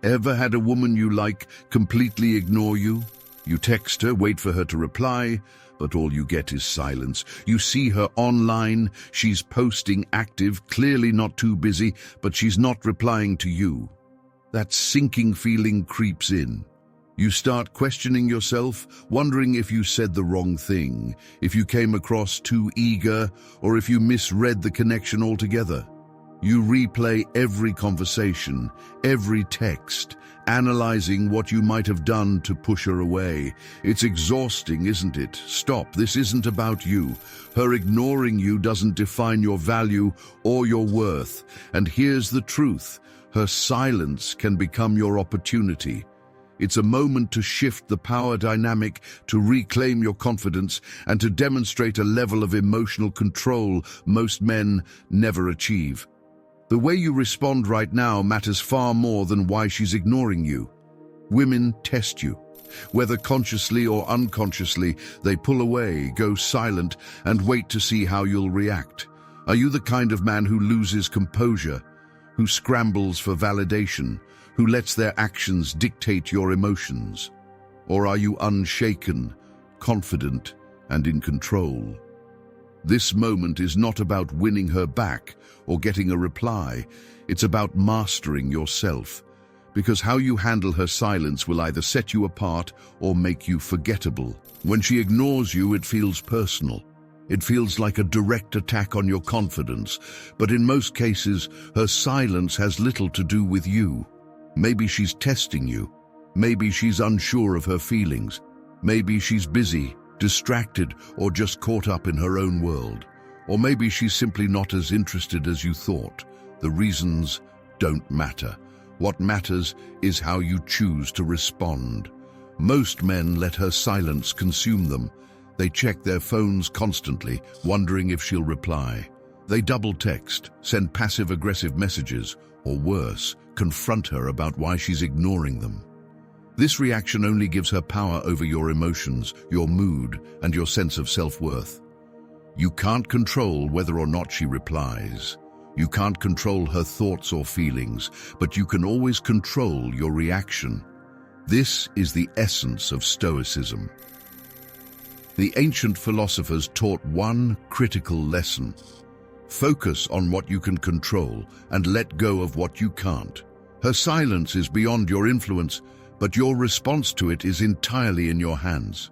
Ever had a woman you like completely ignore you? You text her, wait for her to reply, but all you get is silence. You see her online, she's posting, active, clearly not too busy, but she's not replying to you. That sinking feeling creeps in. You start questioning yourself, wondering if you said the wrong thing, if you came across too eager, or if you misread the connection altogether. You replay every conversation, every text, analyzing what you might have done to push her away. It's exhausting, isn't it? Stop, this isn't about you. Her ignoring you doesn't define your value or your worth. And here's the truth, her silence can become your opportunity. It's a moment to shift the power dynamic, to reclaim your confidence, and to demonstrate a level of emotional control most men never achieve. The way you respond right now matters far more than why she's ignoring you. Women test you. Whether consciously or unconsciously, they pull away, go silent, and wait to see how you'll react. Are you the kind of man who loses composure, who scrambles for validation, who lets their actions dictate your emotions? Or are you unshaken, confident, and in control? This moment is not about winning her back or getting a reply. It's about mastering yourself. Because how you handle her silence will either set you apart or make you forgettable. When she ignores you, it feels personal. It feels like a direct attack on your confidence. But in most cases, her silence has little to do with you. Maybe she's testing you. Maybe she's unsure of her feelings. Maybe she's busy, distracted, or just caught up in her own world. Or maybe she's simply not as interested as you thought. The reasons don't matter. What matters is how you choose to respond. Most men let her silence consume them. They check their phones constantly, wondering if she'll reply. They double text, send passive-aggressive messages, or worse, confront her about why she's ignoring them. This reaction only gives her power over your emotions, your mood, and your sense of self-worth. You can't control whether or not she replies. You can't control her thoughts or feelings, but you can always control your reaction. This is the essence of Stoicism. The ancient philosophers taught one critical lesson. Focus on what you can control and let go of what you can't. Her silence is beyond your influence, but your response to it is entirely in your hands.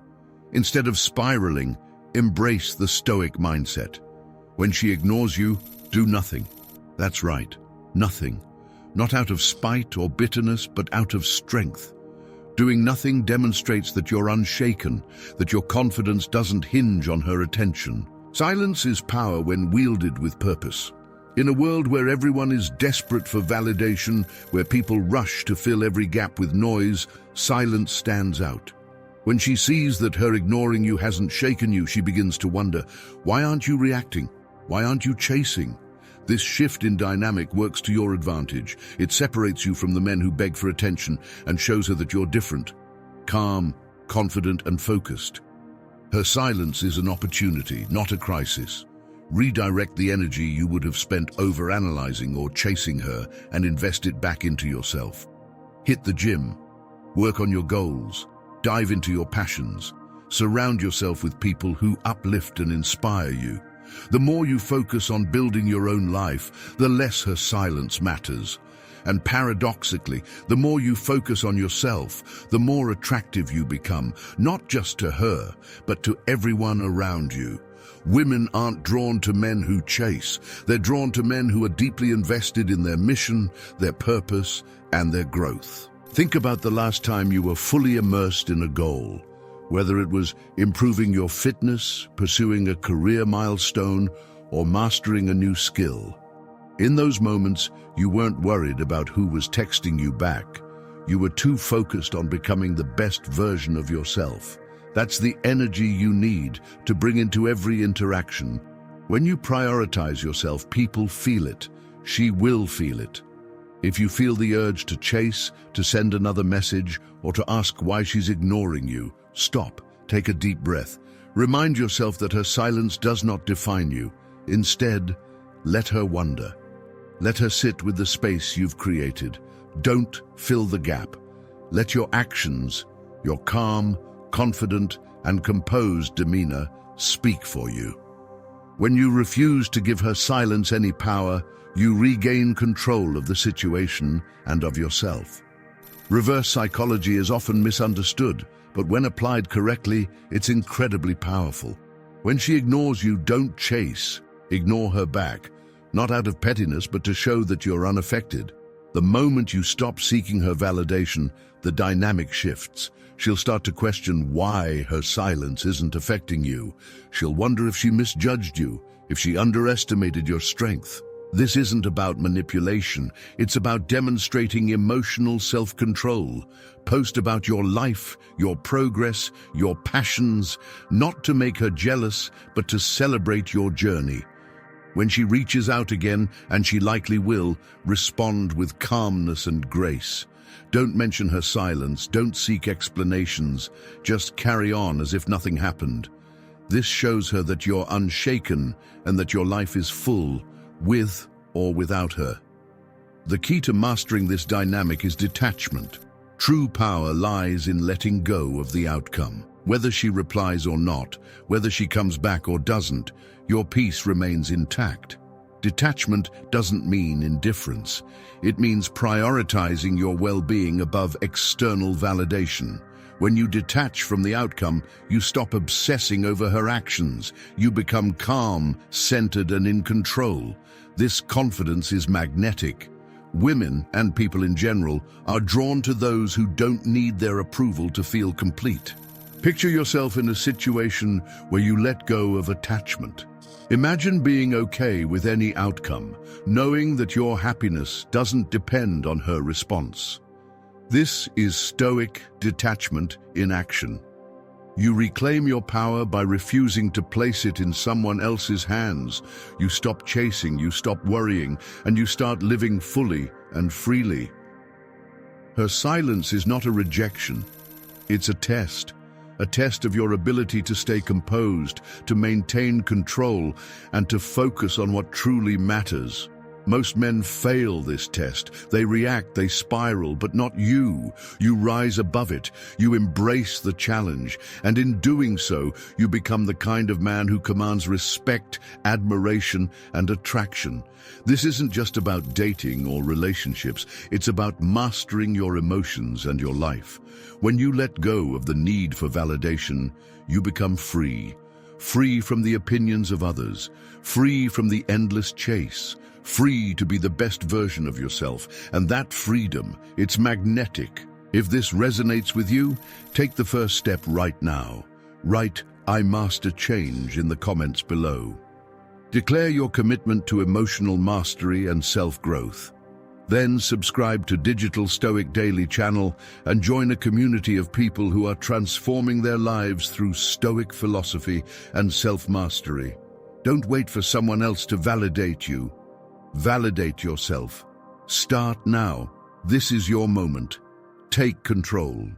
Instead of spiraling, embrace the Stoic mindset. When she ignores you, do nothing. That's right, nothing. Not out of spite or bitterness, but out of strength. Doing nothing demonstrates that you're unshaken, that your confidence doesn't hinge on her attention. Silence is power when wielded with purpose. In a world where everyone is desperate for validation, where people rush to fill every gap with noise, silence stands out. When she sees that her ignoring you hasn't shaken you, she begins to wonder, why aren't you reacting? Why aren't you chasing? This shift in dynamic works to your advantage. It separates you from the men who beg for attention and shows her that you're different, calm, confident, and focused. Her silence is an opportunity, not a crisis. Redirect the energy you would have spent overanalyzing or chasing her and invest it back into yourself. Hit the gym, work on your goals, dive into your passions, surround yourself with people who uplift and inspire you. The more you focus on building your own life, the less her silence matters. And paradoxically, the more you focus on yourself, the more attractive you become, not just to her, but to everyone around you. Women aren't drawn to men who chase. They're drawn to men who are deeply invested in their mission, their purpose, and their growth. Think about the last time you were fully immersed in a goal, whether it was improving your fitness, pursuing a career milestone, or mastering a new skill. In those moments, you weren't worried about who was texting you back. You were too focused on becoming the best version of yourself. That's the energy you need to bring into every interaction. When you prioritize yourself, people feel it. She will feel it. If you feel the urge to chase, to send another message, or to ask why she's ignoring you, stop, take a deep breath. Remind yourself that her silence does not define you. Instead, let her wonder. Let her sit with the space you've created. Don't fill the gap. Let your actions, your calm, confident, and composed demeanor speak for you. When you refuse to give her silence any power, you regain control of the situation and of yourself. Reverse psychology is often misunderstood, but when applied correctly, it's incredibly powerful. When she ignores you, don't chase. Ignore her back, not out of pettiness, but to show that you're unaffected. The moment you stop seeking her validation, the dynamic shifts. She'll start to question why her silence isn't affecting you. She'll wonder if she misjudged you, if she underestimated your strength. This isn't about manipulation. It's about demonstrating emotional self-control. Post about your life, your progress, your passions, not to make her jealous, but to celebrate your journey. When she reaches out again, and she likely will, respond with calmness and grace. Don't mention her silence, don't seek explanations, just carry on as if nothing happened. This shows her that you're unshaken and that your life is full, with or without her. The key to mastering this dynamic is detachment. True power lies in letting go of the outcome. Whether she replies or not, whether she comes back or doesn't, your peace remains intact. Detachment doesn't mean indifference. It means prioritizing your well-being above external validation. When you detach from the outcome, you stop obsessing over her actions. You become calm, centered, and in control. This confidence is magnetic. Women, and people in general, are drawn to those who don't need their approval to feel complete. Picture yourself in a situation where you let go of attachment. Imagine being okay with any outcome, knowing that your happiness doesn't depend on her response. This is Stoic detachment in action. You reclaim your power by refusing to place it in someone else's hands. You stop chasing, you stop worrying, and you start living fully and freely. Her silence is not a rejection. It's a test of your ability to stay composed, to maintain control, and to focus on what truly matters. Most men fail this test. They react, they spiral, but not you. You rise above it. You embrace the challenge. And in doing so, you become the kind of man who commands respect, admiration, and attraction. This isn't just about dating or relationships. It's about mastering your emotions and your life. When you let go of the need for validation, you become free. Free from the opinions of others. Free from the endless chase. Free to be the best version of yourself, and that freedom, it's magnetic. If this resonates with you, take the first step right now. Write, "I master change" in the comments below. Declare your commitment to emotional mastery and self-growth. Then subscribe to Digital Stoic Daily channel and join a community of people who are transforming their lives through Stoic philosophy and self-mastery. Don't wait for someone else to validate you. Validate yourself. Start now. This is your moment. Take control.